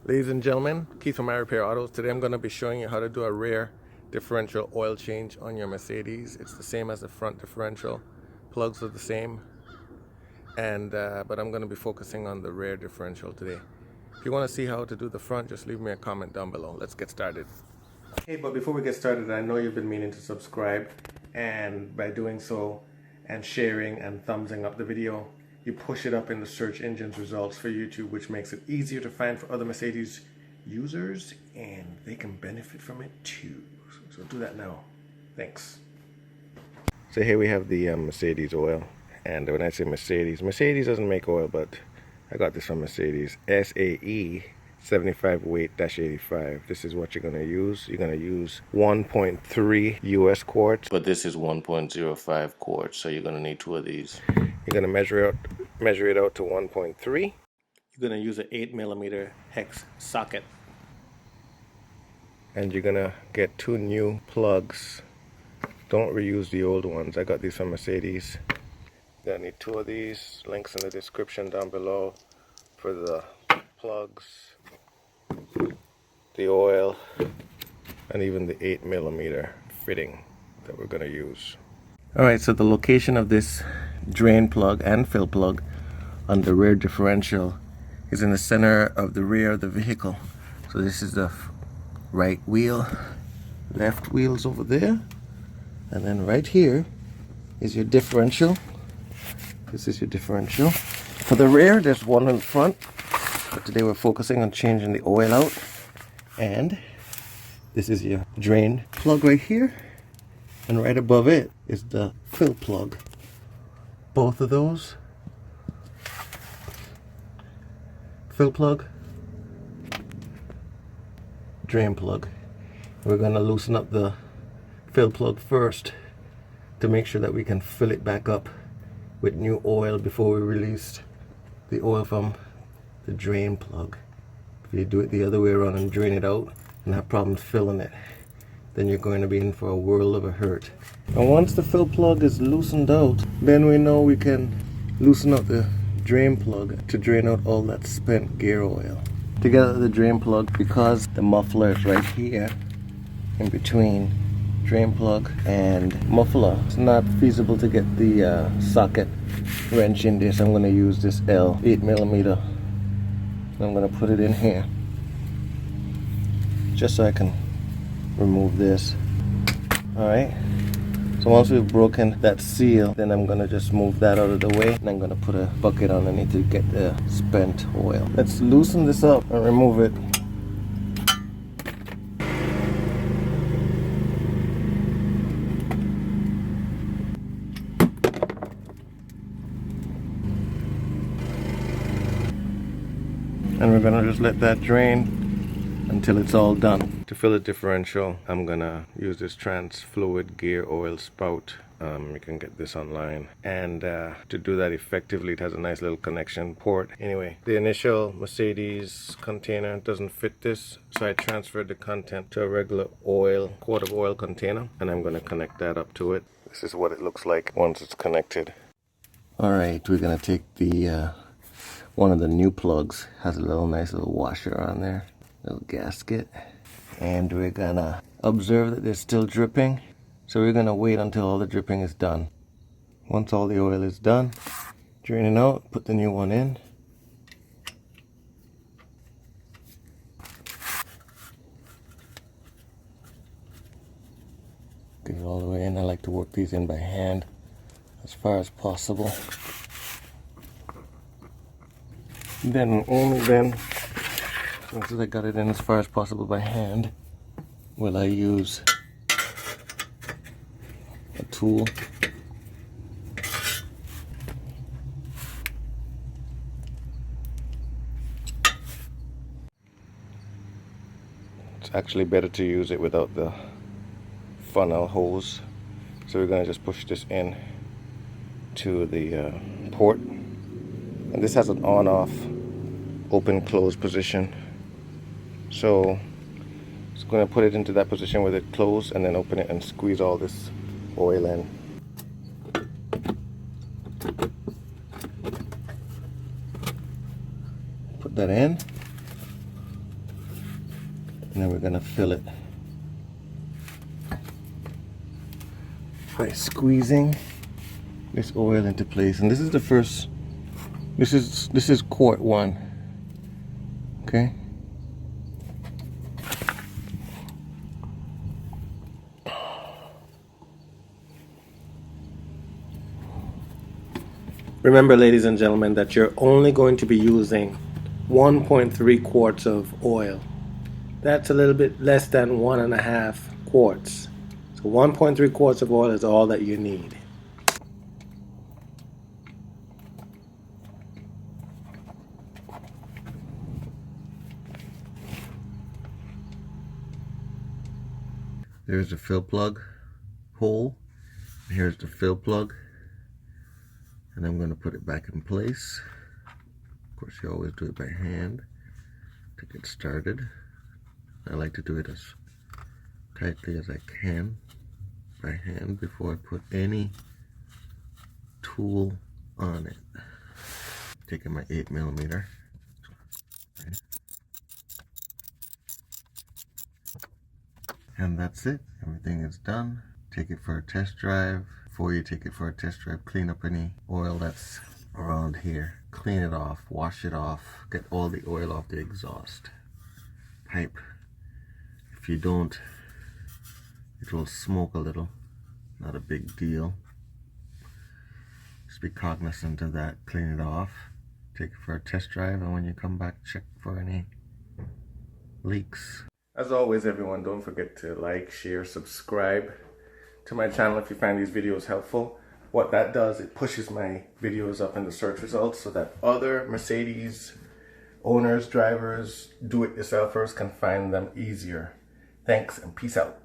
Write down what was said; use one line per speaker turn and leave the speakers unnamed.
Ladies and gentlemen, Keith from iRepair Autos. Today I'm going to be showing you how to do a rear differential oil change on your Mercedes. It's the same as the front differential. Plugs are the same, but I'm going to be focusing on the rear differential today. If you want to see how to do the front, just leave me a comment down below. Let's get started. Hey, but before we get started, I know you've been meaning to subscribe, and by doing so and sharing and thumbsing up the video, you push it up in the search engine's results for YouTube, which makes it easier to find for other Mercedes users, and they can benefit from it too. So do that now. Thanks. So here we have the Mercedes oil, and when I say Mercedes doesn't make oil, but I got this from Mercedes. SAE 75 weight-85. This is what you're going to use. You're going to use 1.3 US quarts, but this is 1.05 quarts, so you're going to need two of these. You're going to measure it out to 1.3. You're going to use an 8mm hex socket, and you're going to get two new plugs. Don't reuse the old ones. I got these from Mercedes. You're going to need two of these. Links in the description down below for the plugs, the oil, and even the 8mm fitting that we're going to use. Alright, so the location of this drain plug and fill plug on the rear differential is in the center of the rear of the vehicle. So this is the right wheel, left wheel's over there, and then right here is your differential. This is your differential. For the rear, there's one in front, but today we're focusing on changing the oil out. And this is your drain plug right here, and right above it is the fill plug. Both of those, fill plug, drain plug. We're going to loosen up the fill plug first to make sure that we can fill it back up with new oil before we release the oil from the drain plug. If you do it the other way around and drain it out and have problems filling it, then you're going to be in for a world of a hurt. And once the fill plug is loosened out, then we know we can loosen up the drain plug to drain out all that spent gear oil. To get out the drain plug, because the muffler is right here in between drain plug and muffler, it's not feasible to get the socket wrench in this. I'm going to use this L 8mm. I'm going to put it in here just so I can remove this. Alright, so once we've broken that seal, then I'm going to just move that out of the way, and I'm going to put a bucket underneath to get the spent oil. Let's loosen this up and remove it. And we're going to just let that drain until it's all done. To fill the differential, I'm going to use this trans fluid gear oil spout. You can get this online. And to do that effectively, it has a nice little connection port. Anyway, the initial Mercedes container doesn't fit this, so I transferred the content to a regular quart of oil container, and I'm going to connect that up to it. This is what it looks like once it's connected. Alright, we're going to take the one of the new plugs. Has a nice little washer on there, little gasket, and we're gonna observe that there's still dripping, so we're gonna wait until all the dripping is done. Once all the oil is done, drain it out, put the new one in. Get it all the way in. I like to work these in by hand as far as possible. Then only then, once I got it in as far as possible by hand, will I use a tool It's actually better to use it without the funnel hose. So we're going to just push this in to the port, and this has an on-off open close position, so it's going to put it into that position with it closed and then open it and squeeze all this oil in. Put that in, And then we're gonna fill it by squeezing this oil into place. And this is the first, this is quart 1. Okay. Remember, ladies and gentlemen, that you're only going to be using 1.3 quarts of oil. That's a little bit less than 1.5 quarts. So 1.3 quarts of oil is all that you need. There's the fill plug hole. Here's the fill plug. And I'm going to put it back in place. Of course, you always do it by hand to get started. I like to do it as tightly as I can by hand before I put any tool on it. Taking my 8mm. And that's it. Everything is done. Take it for a test drive. Before you take it for a test drive, clean up any oil that's around here. Clean it off, wash it off, get all the oil off the exhaust pipe. If you don't, it will smoke a little. Not a big deal. Just be cognizant of that. Clean it off. Take it for a test drive, and when you come back, check for any leaks. As always, everyone, don't forget to like, share, subscribe to my channel if you find these videos helpful. What that does, it pushes my videos up in the search results so that other Mercedes owners, drivers, do-it-yourselfers can find them easier. Thanks and peace out.